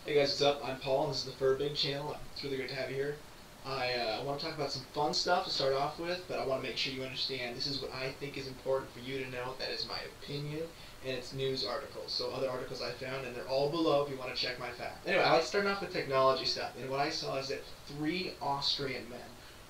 Hey guys, what's up? I'm Paul, and this is the Fur Big channel. It's really great to have you here. I want to talk about some fun stuff to start off with, but I want to make sure you understand this is what I think is important for you to know. That is my opinion, and it's news articles. So other articles I found, and they're all below if you want to check my facts. Anyway, I like starting off with technology stuff, and what I saw is that 3 Austrian men,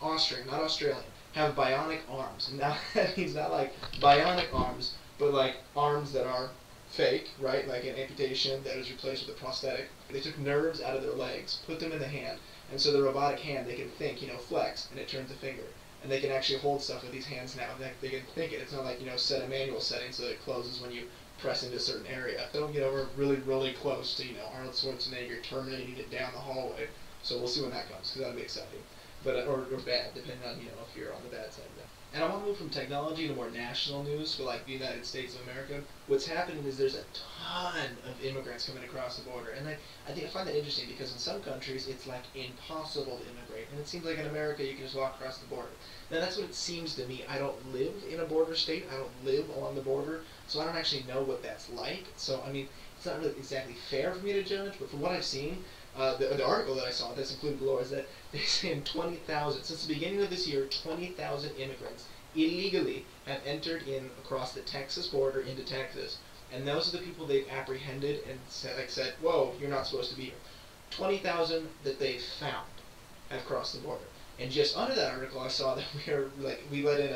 Austrian, not Australian, have bionic arms. Now, that means not like bionic arms, but like arms that are fake, right? Like an amputation that is replaced with a prosthetic. They took nerves out of their legs, put them in the hand, and so the robotic hand, they can think, flex, and it turns a finger. And they can actually hold stuff with these hands now. They can think it. It's not like, set a manual setting so that it closes when you press into a certain area. So, we're really, really close to, Arnold Schwarzenegger terminating it down the hallway. So we'll see when that comes, because that'll be exciting. But, or bad, depending on, if you're on the bad side of that. And I want to move from technology to more national news for like the United States of America. What's happening is there's a ton of immigrants coming across the border, and I find that interesting because in some countries it's like impossible to immigrate, and it seems like in America you can just walk across the border. Now that's what it seems to me. I don't live in a border state. I don't live along the border, so I don't actually know what that's like. So I mean, it's not really exactly fair for me to judge, but from what I've seen, the article that I saw that's included below is that they're saying 20,000, since the beginning of this year, 20,000 immigrants illegally have entered in across the Texas border into Texas. And those are the people they've apprehended and said, whoa, you're not supposed to be here. 20,000 that they've found have crossed the border. And just under that article I saw that we let in,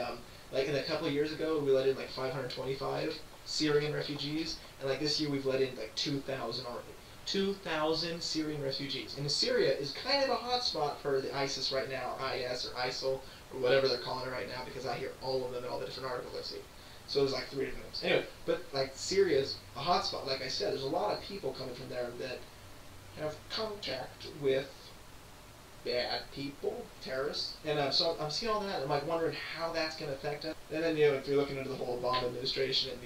like in a couple of years ago, we let in like 525 Syrian refugees. And like this year we've let in like 2,000 already. 2,000 Syrian refugees. And Syria is kind of a hotspot for the ISIS right now, or IS, or ISIL, or whatever they're calling it right now, because I hear all of them in all the different articles I see. So there's like 3 different names. Anyway, but like Syria's a hotspot. Like I said, there's a lot of people coming from there that have contact with bad people, terrorists, and so I'm seeing all that. I'm like wondering how that's going to affect us. And then if you're looking into the whole Obama administration and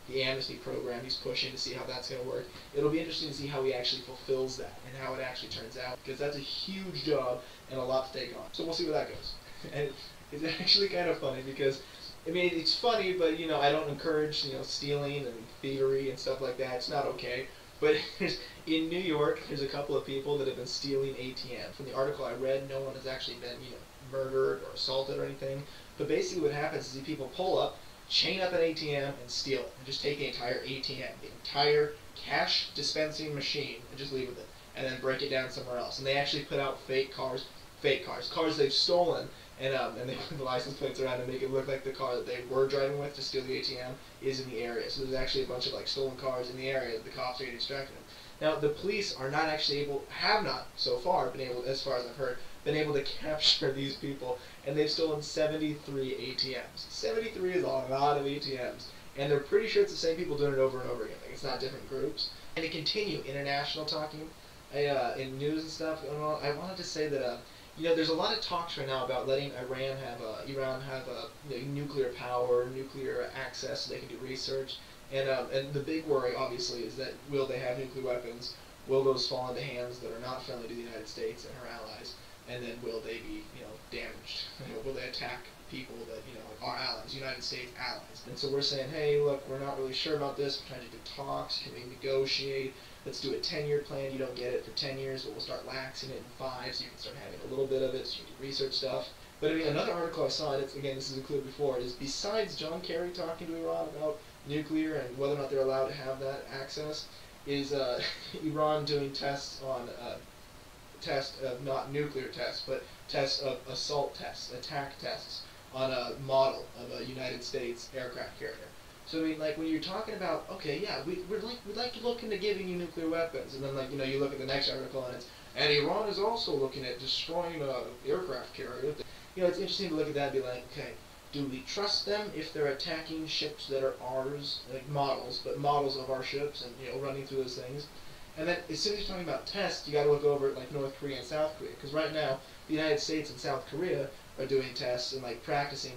the amnesty program he's pushing to see how that's going to work, it'll be interesting to see how he actually fulfills that and how it actually turns out, because that's a huge job and a lot to take on. So we'll see where that goes. And it's actually kind of funny because, I mean, it's funny, but I don't encourage stealing and thievery and stuff like that. It's not okay. But in New York, there's a couple of people that have been stealing ATM. From the article I read, no one has actually been, murdered or assaulted or anything. But basically what happens is these people pull up, chain up an ATM, and steal it. And just take the entire ATM, the entire cash dispensing machine, and just leave with it. And then break it down somewhere else. And they actually put out cars they've stolen, and they put the license plates around to make it look like the car that they were driving with to steal the ATM is in the area. So there's actually a bunch of like stolen cars in the area that the cops are getting distracted them. Now the police are not actually have not so far been able, as far as I've heard, been able to capture these people, and they've stolen 73 ATMs. 73 is a lot of ATMs, and they're pretty sure it's the same people doing it over and over again. Like it's not different groups. And to continue international talking, in news and stuff, I wanted to say that there's a lot of talks right now about letting Iran have nuclear power, nuclear access, so they can do research. And the big worry, obviously, is that will they have nuclear weapons? Will those fall into hands that are not friendly to the United States and her allies? And then will they be, damaged? Will they attack people that, are allies, United States allies? And so we're saying, hey, look, we're not really sure about this. We're trying to do talks. Can we negotiate? Let's do a 10-year plan. You don't get it for 10 years, but we'll start laxing it in 5, so you can start having a little bit of it, so you can research stuff. But I mean, another article I saw, and again, this is included before, is besides John Kerry talking to Iran about nuclear and whether or not they're allowed to have that access, is Iran doing tests on not nuclear tests, but tests of assault tests, attack tests on a model of a United States aircraft carrier. So I mean, like when you're talking about, okay, yeah, we'd like to look into giving you nuclear weapons, and then you look at the next article and Iran is also looking at destroying an aircraft carrier. It's interesting to look at that and be like, okay, do we trust them if they're attacking ships that are ours, like models of our ships, and running through those things? And then as soon as you're talking about tests, you got to look over at like North Korea and South Korea, because right now the United States and South Korea are doing tests and like practicing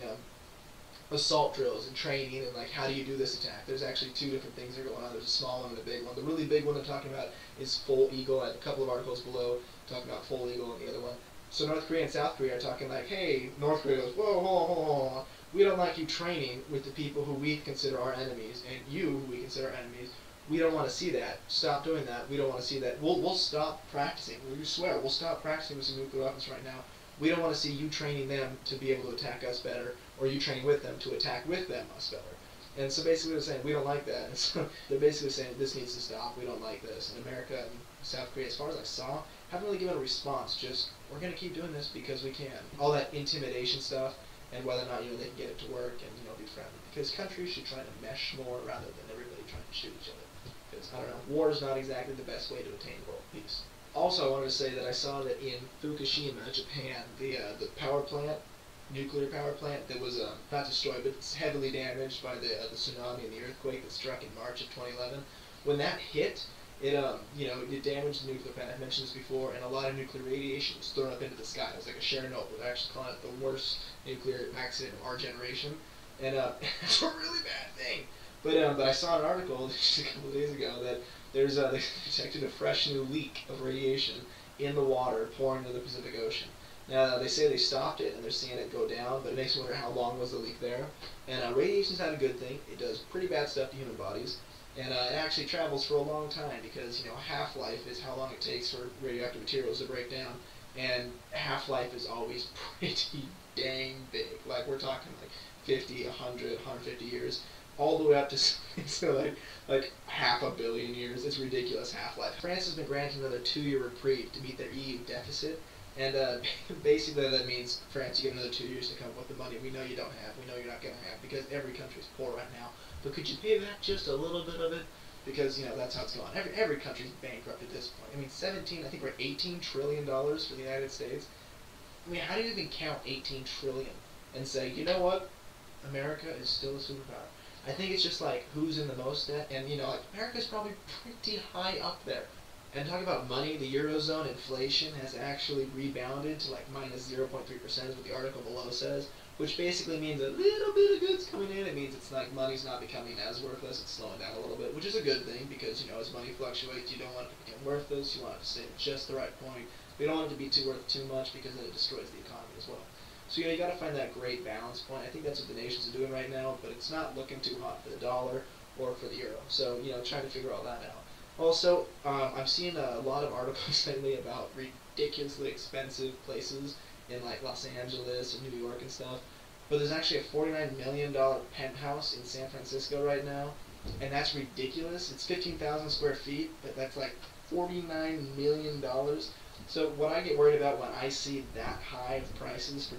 assault drills and training and like how do you do this attack. There's actually 2 different things that are going on. There's a small one and a big one. The really big one I'm talking about is Full Eagle, and a couple of articles below talking about Full Eagle and the other one. So North Korea and South Korea are talking like, hey, North Korea goes, whoa, whoa, whoa, whoa, we don't like you training with the people who we consider our enemies, and you, who we consider our enemies, We don't want to see that. Stop doing that. We don't want to see that. We'll stop practicing. We swear, we'll stop practicing with some nuclear weapons right now. We don't want to see you training them to be able to attack us better, or you training with them to attack with them us better. And so basically they're saying, we don't like that. And so they're basically saying, this needs to stop. We don't like this. And America and South Korea, as far as I saw, haven't really given a response. Just, we're going to keep doing this because we can. All that intimidation stuff, and whether or not, they can get it to work and, be friendly. Because countries should try to mesh more rather than everybody trying to shoot each other. Because, I don't know, war is not exactly the best way to attain world peace. Also, I wanted to say that I saw that in Fukushima, Japan, the power plant, nuclear power plant that was not destroyed, but it's heavily damaged by the tsunami and the earthquake that struck in March of 2011. When that hit, it damaged the nuclear plant. I mentioned this before, and a lot of nuclear radiation was thrown up into the sky. It was like a Chernobyl. They're actually calling it the worst nuclear accident of our generation, and it's a really bad thing. But I saw an article just a couple of days ago that they detected a fresh new leak of radiation in the water pouring into the Pacific Ocean. Now, they say they stopped it and they're seeing it go down, but it makes me wonder how long was the leak there. And radiation's not a good thing. It does pretty bad stuff to human bodies. And it actually travels for a long time because, half-life is how long it takes for radioactive materials to break down. And half-life is always pretty dang big. Like, we're talking like 50, 100, 150 years. All the way up to so like half a billion years. It's ridiculous half-life. France has been granted another 2-year reprieve to meet their EU deficit. And basically that means, France, you get another 2 years to come up with the money we know you don't have, we know you're not going to have, because every country's poor right now. But could you pay back just a little bit of it? Because, that's how it's going. Every country's bankrupt at this point. I mean, I think we're $18 trillion for the United States. I mean, how do you even count 18 trillion and say, you know what, America is still a superpower? I think it's just like, who's in the most debt? And, America's probably pretty high up there. And talk about money, the Eurozone inflation has actually rebounded to like minus 0.3% is what the article below says, which basically means a little bit of goods coming in. It means it's like money's not becoming as worthless, it's slowing down a little bit, which is a good thing because, as money fluctuates, you don't want it to become worthless, you want it to stay at just the right point. We don't want it to be worth too much because then it destroys the economy as well. So you got to find that great balance point. I think that's what the nations are doing right now, but it's not looking too hot for the dollar or for the euro. So, trying to figure all that out. Also, I've seen a lot of articles lately about ridiculously expensive places in like Los Angeles and New York and stuff. But there's actually a $49 million penthouse in San Francisco right now, and that's ridiculous. It's 15,000 square feet, but that's like $49 million. So what I get worried about when I see that high of prices for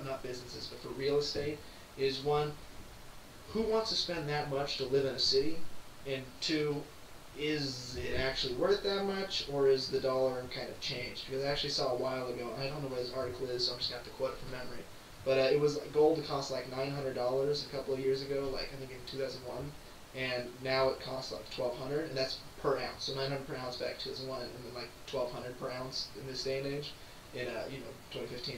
not businesses, but for real estate, is one, who wants to spend that much to live in a city? And two, is it actually worth that much, or is the dollar kind of changed? Because I actually saw a while ago, and I don't know where this article is, so I'm just going to have to quote it from memory, but it was gold cost like $900 a couple of years ago, like I think in 2001, and now it costs like $1,200, and that's per ounce, so $900 per ounce back in 2001, and then like $1,200 per ounce in this day and age, in 2015.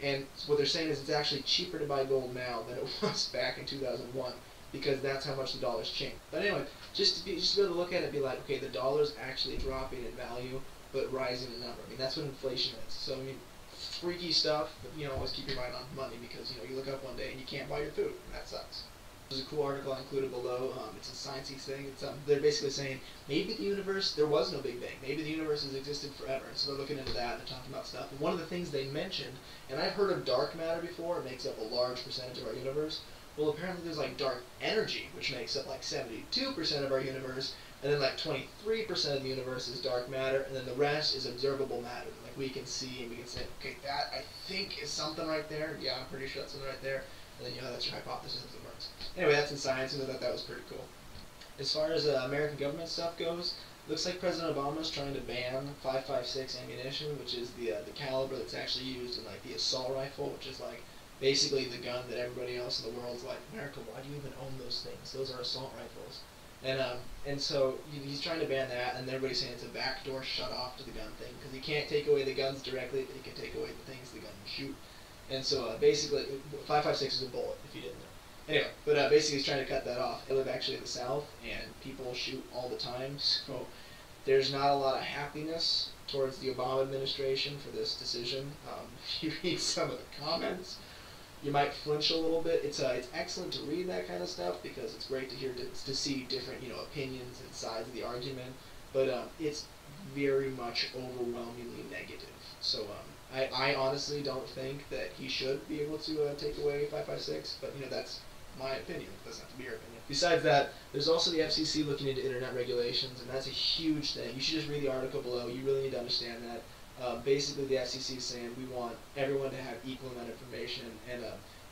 And what they're saying is it's actually cheaper to buy gold now than it was back in 2001. Because that's how much the dollar's changed. But anyway, just to be able to look at it and be like, okay, the dollar's actually dropping in value, but rising in number. I mean, that's what inflation is. So, I mean, freaky stuff, but, always keep your mind on money because, you look up one day and you can't buy your food, and that sucks. There's a cool article I included below. It's a sciencey thing. They're basically saying, maybe the universe, there was no Big Bang. Maybe the universe has existed forever. And so they're looking into that and they're talking about stuff. And one of the things they mentioned, and I've heard of dark matter before, it makes up a large percentage of our universe. Well, apparently there's like dark energy, which makes up like 72% of our universe, and then like 23% of the universe is dark matter, and then the rest is observable matter. Like we can see and we can say, okay, that I think is something right there. Yeah, I'm pretty sure that's something right there. And then that's your hypothesis as it works. Anyway, that's in science, and I thought that was pretty cool. As far as American government stuff goes, looks like President Obama's trying to ban .556 ammunition, which is the caliber that's actually used in like the assault rifle, which is like basically the gun that everybody else in the world's like, America, why do you even own those things? Those are assault rifles. And so he's trying to ban that, and everybody's saying it's a backdoor shut off to the gun thing, because he can't take away the guns directly, but he can take away the things the gun can shoot. And so basically, .556 is a bullet, if you didn't know. Anyway, but basically he's trying to cut that off. I live actually in the South, and people shoot all the time, so there's not a lot of happiness towards the Obama administration for this decision. If you read some of the comments, you might flinch a little bit. It's excellent to read that kind of stuff because it's great to hear to see different opinions and sides of the argument. But it's very much overwhelmingly negative. So I honestly don't think that he should be able to take away 556. But that's my opinion. It doesn't have to be your opinion. Besides that, there's also the FCC looking into internet regulations, and that's a huge thing. You should just read the article below. You really need to understand that. Basically, the FCC is saying we want everyone to have equal amount of information, and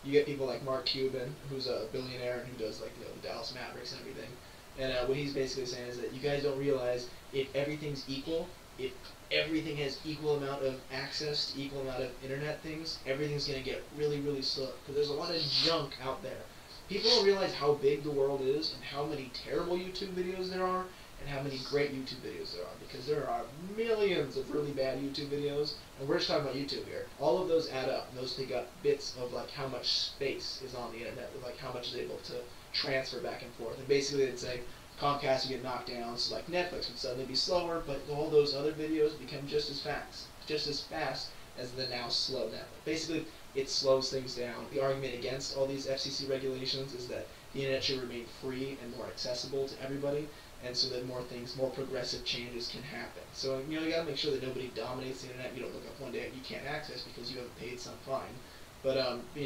you get people like Mark Cuban, who's a billionaire and who does like the Dallas Mavericks and everything. And what he's basically saying is that you guys don't realize if everything's equal, if everything has equal amount of access to equal amount of internet things, everything's going to get really, really slow. Because there's a lot of junk out there. People don't realize how big the world is and how many terrible YouTube videos there are and how many great YouTube videos there are. Because there are millions of really bad YouTube videos, and we're just talking about YouTube here. All of those add up, and those take up bits of like how much space is on the internet, with like how much is able to transfer back and forth. And basically they'd say Comcast would get knocked down, so like Netflix would suddenly be slower, but all those other videos become just as fast as the now slow network. Basically, it slows things down. The argument against all these FCC regulations is that the internet should remain free and more accessible to everybody, and so that more progressive changes can happen. So you gotta make sure that nobody dominates the internet. You don't look up one day and you can't access because you haven't paid some fine. But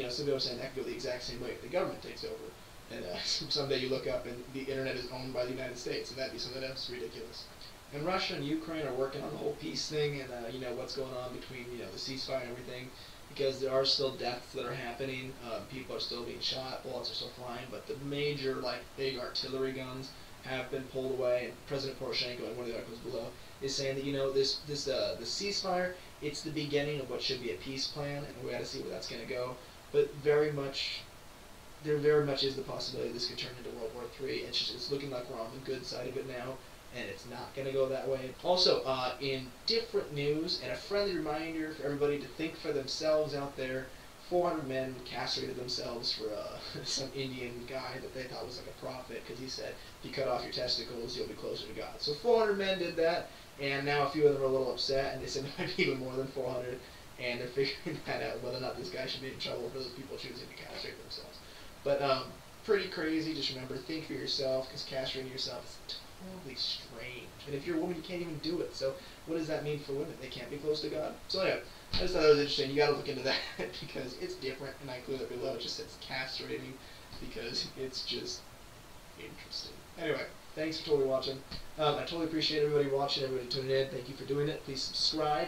some people are saying that could go the exact same way if the government takes over. And someday you look up and the internet is owned by the United States, and that'd be something that's ridiculous. And Russia and Ukraine are working on the whole peace thing, and what's going on between the ceasefire and everything, because there are still deaths that are happening. People are still being shot, bullets are still flying, but the major big artillery guns have been pulled away. And President Poroshenko, in one of the articles below, is saying that the ceasefire, it's the beginning of what should be a peace plan, and we got to see where that's going to go. But there very much is the possibility this could turn into World War III. It's looking like we're on the good side of it now, and it's not going to go that way. Also, in different news, and a friendly reminder for everybody to think for themselves out there, 400 men castrated themselves for some Indian guy that they thought was like a prophet, because he said, if you cut off your testicles, you'll be closer to God. So 400 men did that, and now a few of them are a little upset, and they said there might be even more than 400, and they're figuring that out, whether or not this guy should be in trouble for those people choosing to castrate themselves. But pretty crazy. Just remember, think for yourself, because castrating yourself is totally strange. And if you're a woman, you can't even do it. So what does that mean for women? They can't be close to God? So anyway, I just thought that was interesting. You got to look into that because it's different, and I include that below. It just says castrating because it's just interesting. Anyway, thanks for totally watching. I totally appreciate everybody watching, everybody tuning in. Thank you for doing it. Please subscribe.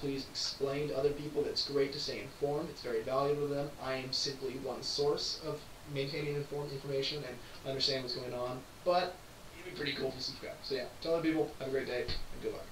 Please explain to other people that it's great to stay informed. It's very valuable to them. I am simply one source of maintaining informed information and understand what's going on. But it'd be pretty cool if you subscribe. So yeah, tell other people. Have a great day, and good luck.